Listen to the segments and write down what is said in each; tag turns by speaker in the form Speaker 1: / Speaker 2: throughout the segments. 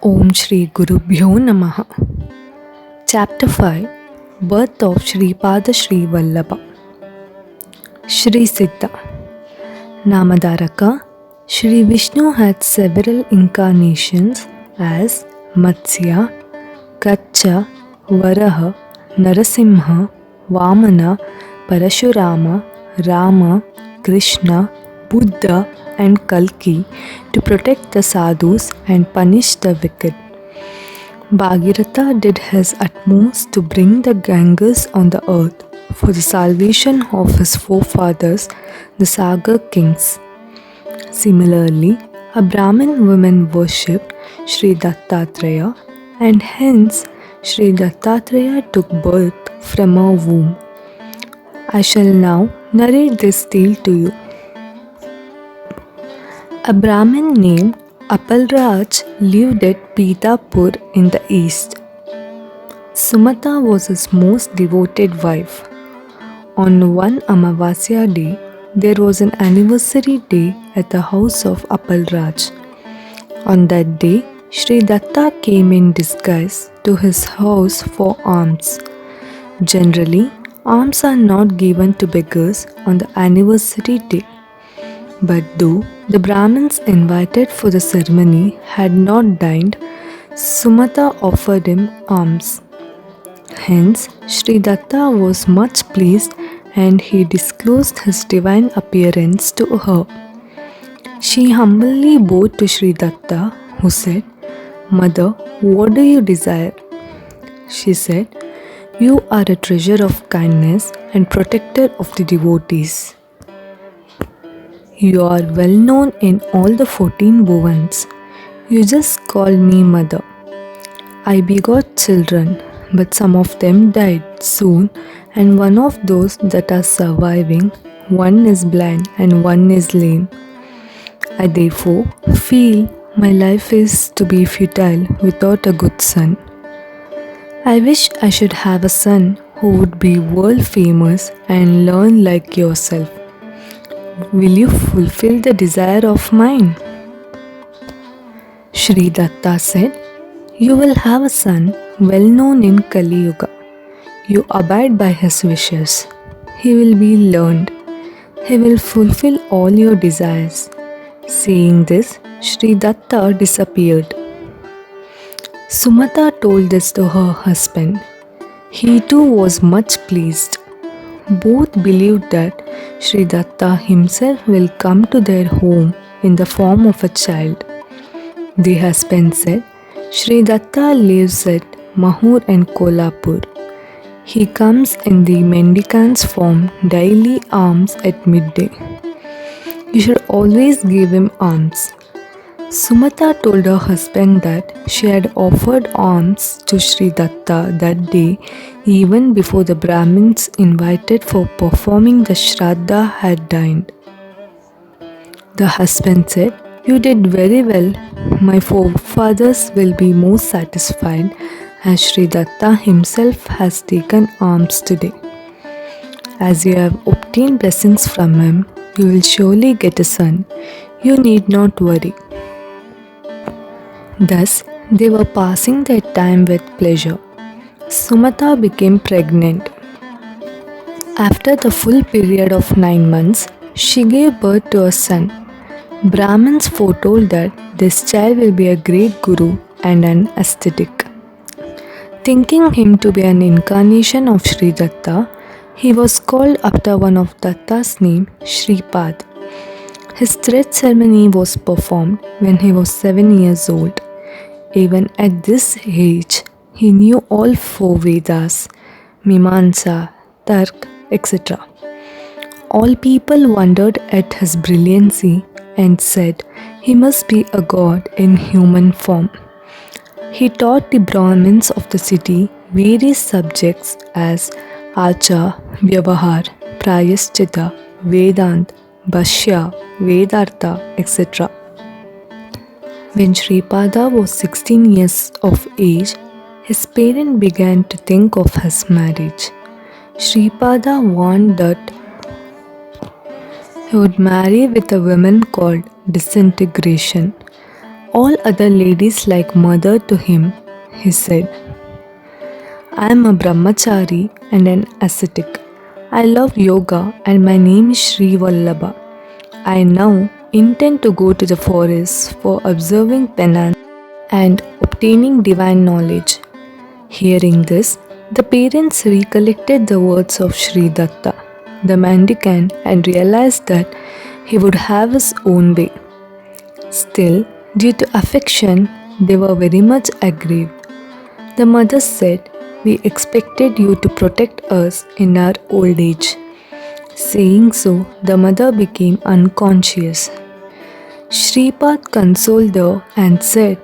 Speaker 1: Om Shri Gurubhyo Namaha. Chapter 5. Birth of shripadshrivallabha. Shri Siddha. Namadaraka. Shri Vishnu had several incarnations as Matsya, Kacha, Varaha, Narasimha, Vamana, Parashurama, Rama, Krishna, Buddha and Kalki to protect the sadhus and punish the wicked. Bhagirath did his utmost to bring the Gangas on the earth for the salvation of his forefathers, the Sagar kings. Similarly, a Brahmin woman worshipped Shri Dattatreya and hence Shri Dattatreya took birth from her womb. I shall now narrate this tale to you. A Brahmin named Appalraj lived at Pitapur in the east. Sumata was his most devoted wife. On one Amavasya day, there was an anniversary day at the house of Appalraj. On that day, Shri Datta came in disguise to his house for alms. Generally, alms are not given to beggars on the anniversary day. But though the Brahmins invited for the ceremony had not dined, Sumata offered him alms. Hence, Shri Datta was much pleased and he disclosed his divine appearance to her. She humbly bowed to Shri Datta, who said, "Mother, what do you desire?" She said, "You are a treasure of kindness and protector of the devotees. You are well known in all the 14 bhuvans. You just call me mother. I begot children, but some of them died soon, and one of those that are surviving, one is blind and one is lame. I therefore feel my life is to be futile without a good son. I wish I should have a son who would be world famous and learn like yourself. Will you fulfill the desire of mine?" Shri Datta said, "You will have a son well known in Kali Yuga. You abide by his wishes. He will be learned. He will fulfill all your desires." Saying this, Shri Datta disappeared. Sumata told this to her husband. He too was much pleased. Both believed that Shri Datta himself will come to their home in the form of a child. The husband said, "Shri Datta lives at Mahur and Kolhapur. He comes in the mendicant's form daily alms at midday. You should always give him alms." Sumata told her husband that she had offered alms to Shri Datta that day even before the Brahmins invited for performing the Shraddha had dined. The husband said, "You did very well. My forefathers will be most satisfied as Shri Datta himself has taken alms today. As you have obtained blessings from him, you will surely get a son. You need not worry." Thus, they were passing their time with pleasure. Sumata became pregnant. After the full period of 9 months, she gave birth to a son. Brahmins foretold that this child will be a great guru and an ascetic. Thinking him to be an incarnation of Shri Datta, he was called after one of Datta's name, Shripad. His thread ceremony was performed when he was 7 years old. Even at this age, he knew all 4 Vedas, Mimamsa, Tark, etc. All people wondered at his brilliancy and said he must be a god in human form. He taught the Brahmins of the city various subjects as Acha, Vyavahar, Prayaschita, Vedant, Bhashya, Vedartha, etc. When Shripada was 16 years of age, his parents began to think of his marriage. Shripada warned that he would marry with a woman called Disintegration. all other ladies like mother to him, he said, I am a brahmachari and an ascetic. I love yoga and my name is Shri Vallabha. I now intend to go to the forest for observing penance and obtaining divine knowledge. Hearing this, the parents recollected the words of Shri Datta, the mendicant, and realized that he would have his own way. Still, due to affection, they were very much aggrieved. The mother said, We expected you to protect us in our old age. Saying so, the mother became unconscious. Shripad consoled her and said,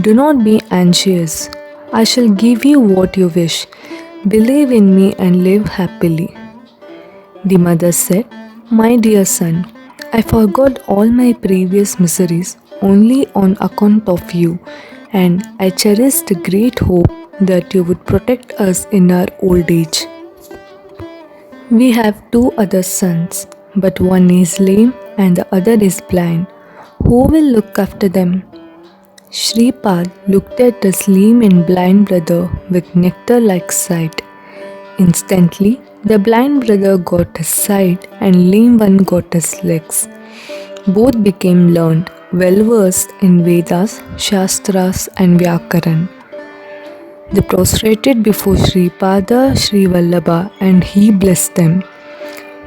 Speaker 1: Do not be anxious. I shall give you what you wish. Believe in me and live happily. The mother said, My dear son, I forgot all my previous miseries only on account of you, and I cherished great hope that you would protect us in our old age. We have 2 other sons, but one is lame and the other is blind. Who will look after them? Shripad looked at his lame and blind brother with nectar-like sight. Instantly, the blind brother got his sight and lame one got his legs. Both became learned, well-versed in Vedas, Shastras and Vyakaran. They prostrated before Shripada Shri Vallabha and he blessed them.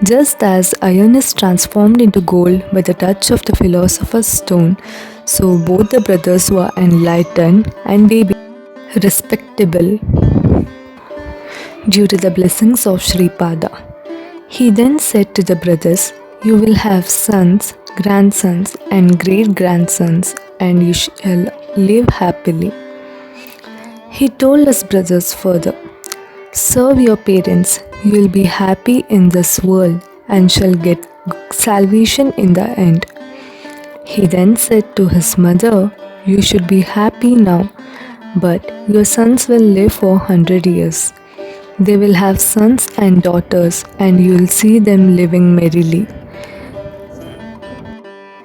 Speaker 1: Just as iron is transformed into gold by the touch of the philosopher's stone, so both the brothers were enlightened and they became respectable due to the blessings of Shripada. He then said to the brothers, You will have sons, grandsons and great-grandsons, and you shall live happily. He told his brothers further, Serve your parents, you will be happy in this world and shall get salvation in the end. He then said to his mother, You should be happy now, but your sons will live for 100 years. They will have sons and daughters, and you will see them living merrily.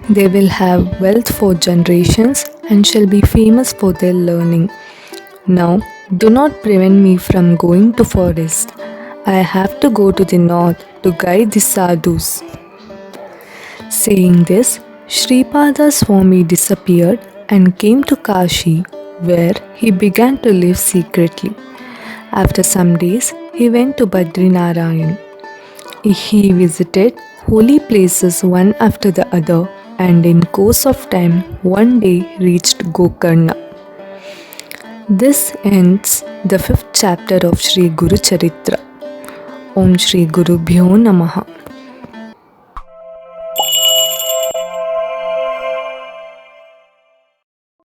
Speaker 1: They will have wealth for generations and shall be famous for their learning. Now, do not prevent me from going to forest. I have to go to the north to guide the sadhus. Saying this, Shripada Swami disappeared and came to Kashi, where he began to live secretly. After some days, he went to Badrinarayan. He visited holy places one after the other, and in course of time, one day reached Gokarna. This ends the 5th chapter of Shri Gurucharitra. Om Shri Gurubhyo Namaha.